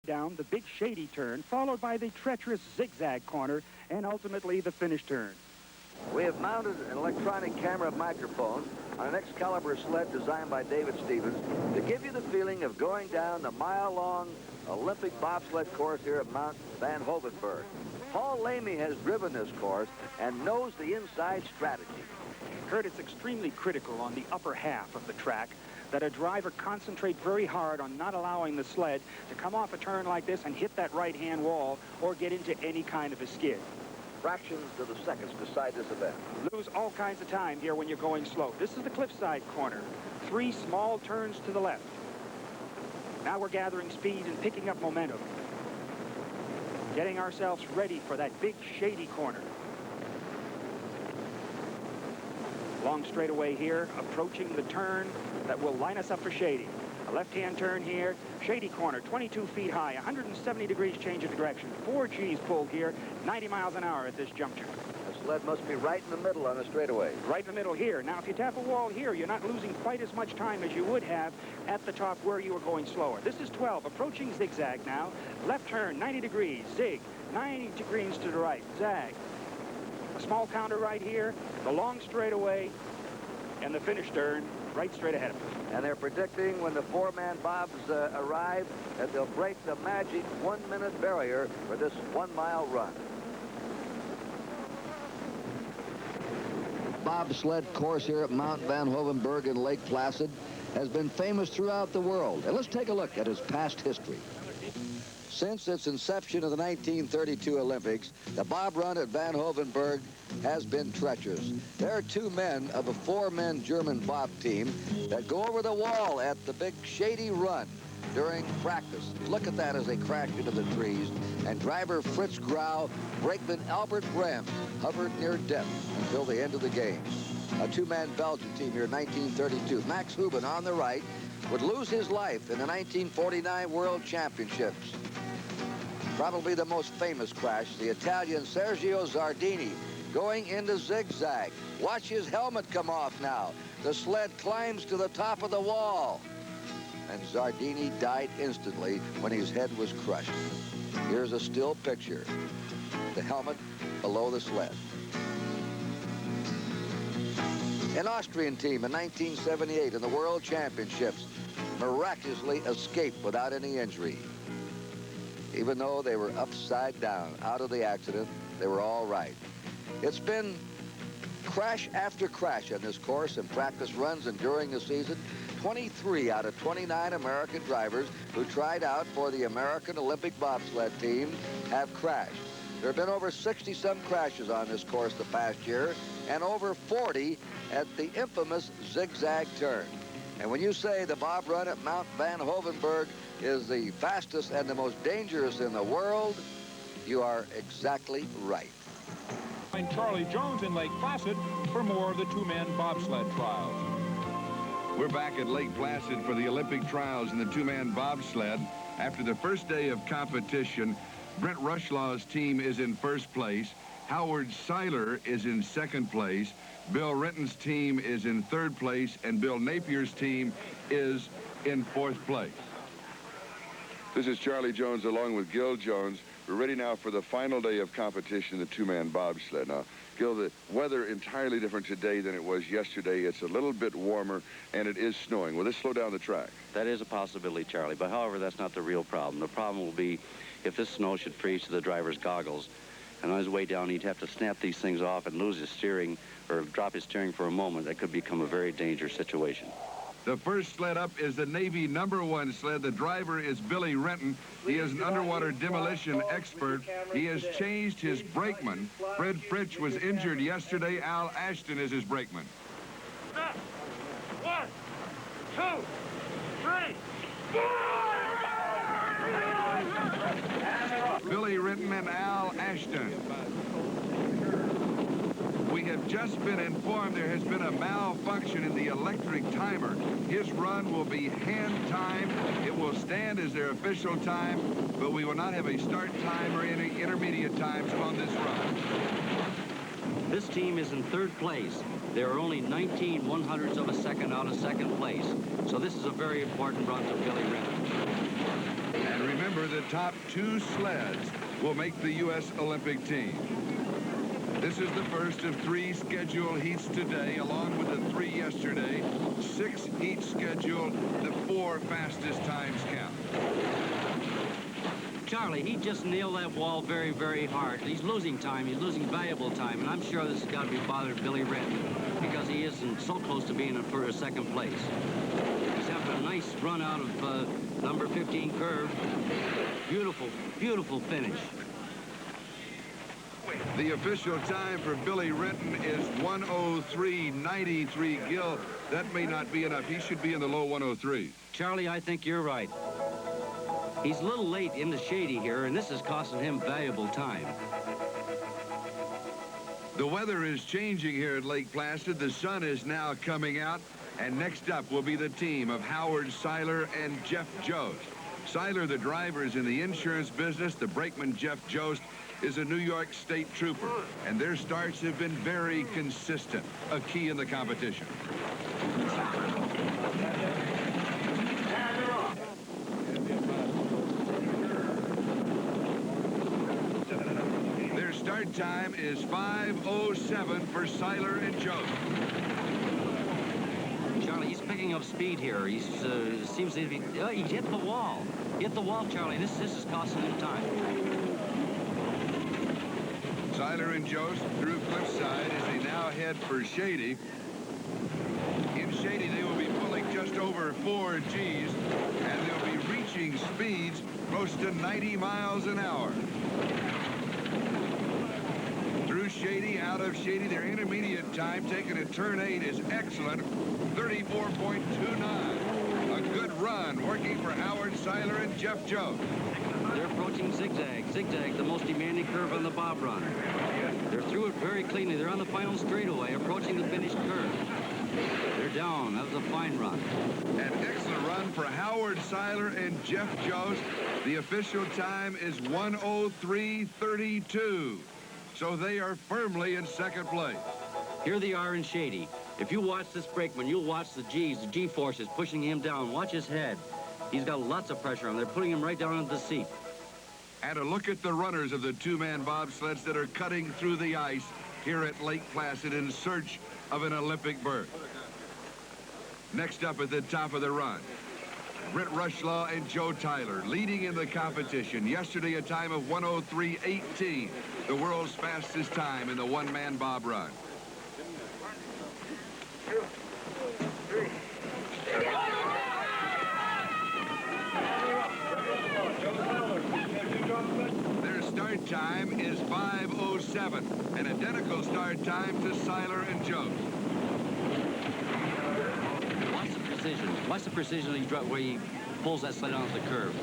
down the big shady turn, followed by the treacherous zigzag corner, and ultimately the finish turn. We have mounted an electronic camera microphone on an Excalibur sled designed by David Stevens to give you the feeling of going down the mile-long Olympic bobsled course here at Mount Van Hovenberg. Paul Lamy has driven this course and knows the inside strategy. Kurt, it's extremely critical on the upper half of the track that a driver concentrate very hard on not allowing the sled to come off a turn like this and hit that right-hand wall or get into any kind of a skid. Fractions of the seconds decide this event. You lose all kinds of time here when you're going slow. This is the cliffside corner. 3 small turns to the left. Now we're gathering speed and picking up momentum. Getting ourselves ready for that big shady corner. Long straightaway here, approaching the turn that will line us up for shady. A left-hand turn here, shady corner, 22 feet high, 170 degrees change of direction, 4 G's pulled here, 90 miles an hour at this juncture. The sled must be right in the middle on the straightaway. Right in the middle here. Now, if you tap a wall here, you're not losing quite as much time as you would have at the top where you were going slower. This is 12, approaching zigzag now. Left turn, 90 degrees, zig, 90 degrees to the right, zag. A small counter right here, the long straightaway, and the finish turn right straight ahead of us. And they're predicting when the 4-man bobs arrive that they'll break the magic 1-minute barrier for this 1-mile run. Bobsled course here at Mount Van Hovenberg in Lake Placid has been famous throughout the world. And let's take a look at its past history. Since its inception of the 1932 Olympics, the bob run at Van Hovenberg has been treacherous. There are 2 men of a 4-man German bob team that go over the wall at the big shady run during practice. Look at that as they crash into the trees. And driver Fritz Grau, brakeman Albert Brehm hovered near death until the end of the game. A 2-man Belgian team here in 1932. Max Huben on the right would lose his life in the 1949 World Championships. Probably the most famous crash, the Italian Sergio Zardini going into zigzag. Watch his helmet come off now. The sled climbs to the top of the wall. And Zardini died instantly when his head was crushed. Here's a still picture. The helmet below the sled. An Austrian team in 1978 in the World Championships miraculously escaped without any injury. Even though they were upside down out of the accident, they were all right. It's been crash after crash on this course in practice runs and during the season. 23 out of 29 American drivers who tried out for the American Olympic bobsled team have crashed. There have been over 60-some crashes on this course the past year and over 40 at the infamous zigzag turn. And when you say the bob run at Mount Van Hovenberg is the fastest and the most dangerous in the world, you are exactly right. Find Charlie Jones in Lake Placid for more of the 2-man bobsled trials. We're back at Lake Placid for the Olympic trials in the 2-man bobsled. After the first day of competition, Brent Rushlaw's team is in first place. Howard Siler is in second place. Bill Renton's team is in third place, and Bill Napier's team is in fourth place. This is Charlie Jones along with Gil Jones. We're ready now for the final day of competition in the 2-man bobsled. Now, Gil, the weather entirely different today than it was yesterday. It's a little bit warmer, and it is snowing. Will this slow down the track? That is a possibility, Charlie, but however, that's not the real problem. The problem will be if this snow should freeze to the driver's goggles, and on his way down, he'd have to snap these things off and lose his steering or drop his steering for a moment. That could become a very dangerous situation. The first sled up is the Navy #1 sled. The driver is Billy Renton. He is an underwater demolition expert. He has changed his brakeman. Fred Fritsch was injured yesterday. Al Ashton is his brakeman. 1, 2, 3. Billy Renton and Al Ashton. We have just been informed there has been a malfunction in the electric timer. His run will be hand timed. It will stand as their official time, but we will not have a start time or any intermediate times on this run. This team is in third place. There are only 19 1/100ths of a second out of second place. So this is a very important run to Billy Renton. And remember that top 2 sleds will make the U.S. Olympic team. This is the first of 3 scheduled heats today, along with the 3 yesterday. 6 heats scheduled. The 4 fastest times count. Charlie, he just nailed that wall very, very hard. He's losing time. He's losing valuable time. And I'm sure this has got to be bothering Billy Renton because he isn't so close to being for a 2nd place. He's having a nice run out of number 15 curve. Beautiful, beautiful finish. The official time for Billy Renton is 1:03.93. Gil, that may not be enough. He should be in the low 103. Charlie, I think you're right. He's a little late in the shady here, and this is costing him valuable time. The weather is changing here at Lake Placid. The sun is now coming out, and next up will be the team of Howard Siler and Jeff Jost. Siler, the driver, is in the insurance business. The brakeman, Jeff Jost, is a New York State trooper, and their starts have been very consistent, a key in the competition. Their start time is 5:07 for Siler and Jost. Charlie, he's picking up speed here. He seems to be... he hit the wall. Hit the wall, Charlie. This is costing him time. Siler and Jost through Cliffside as they now head for Shady. In Shady, they will be pulling just over 4 Gs, and they'll be reaching speeds close to 90 miles an hour. Through Shady, out of Shady, their intermediate time taken at turn 8 is excellent, 34.29. A good run working for Howard Siler and Jeff Jost. They're approaching Zigzag. Zigzag, the most demanding curve on the bob run. They're through it very cleanly. They're on the final straightaway, approaching the finished curve. They're down. That was a fine run. An excellent run for Howard Siler and Jeff Jost. The official time is 1:03.32. So they are firmly in 2nd place. Here they are in Shady. If you watch this brakeman, you'll watch the G's, the G-forces pushing him down. Watch his head. He's got lots of pressure on him. They're putting him right down into the seat. And a look at the runners of the 2-man bobsleds that are cutting through the ice here at Lake Placid in search of an Olympic berth. Next up at the top of the run, Brent Rushlaw and Joe Tyler leading in the competition. Yesterday, a time of 1:03.18, the world's fastest time in the 1-man bob run. Their start time is 5:07, an identical start time to Siler and Jost. Watch the precision. Watch the precision where he pulls that sled onto the curve.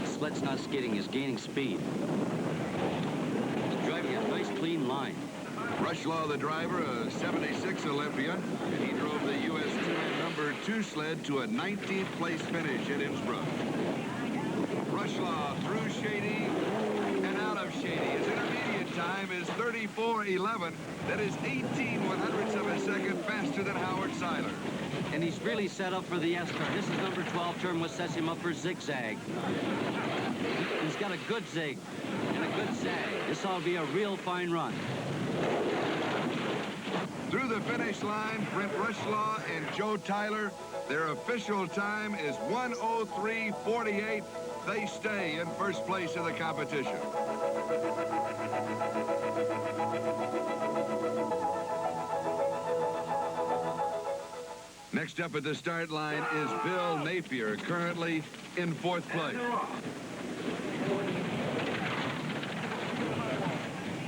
The sled's not skidding. He's gaining speed. He's driving a nice, clean line. Rushlaw, the driver, a 76 Olympian, and he drove the U.S. 2-man number 2 sled to a 19th place finish at Innsbruck. Rushlaw through Shady and out of Shady. His intermediate time is 34.11. That is 18/100ths of a second faster than Howard Siler. And he's really set up for the S-turn. This is number 12 turn, which sets him up for zigzag. He's got a good zig and a good zag. This ought to be a real fine run. Through the finish line, Brent Rushlaw and Joe Tyler. Their official time is 1:03.48. They stay in first place in the competition. Next up at the start line is Bill Napier, currently in 4th place.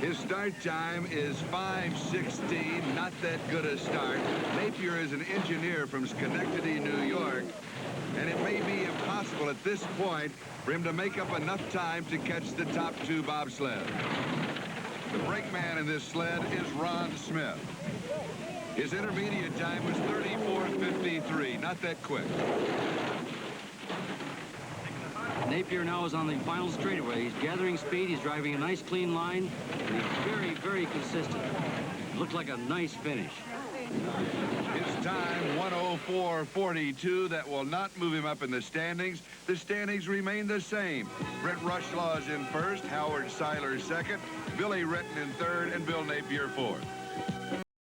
His start time is 5:16, not that good a start. Napier is an engineer from Schenectady, New York, and it may be impossible at this point for him to make up enough time to catch the top 2 bobsled. The brakeman in this sled is Ron Smith. His intermediate time was 34.53, not that quick. Napier now is on the final straightaway. He's gathering speed. He's driving a nice, clean line. And he's very, very consistent. Looked like a nice finish. His time, 1:04.42. That will not move him up in the standings. The standings remain the same. Brent Rushlaw is in first, Howard Siler second, Billy Retton in third, and Bill Napier fourth.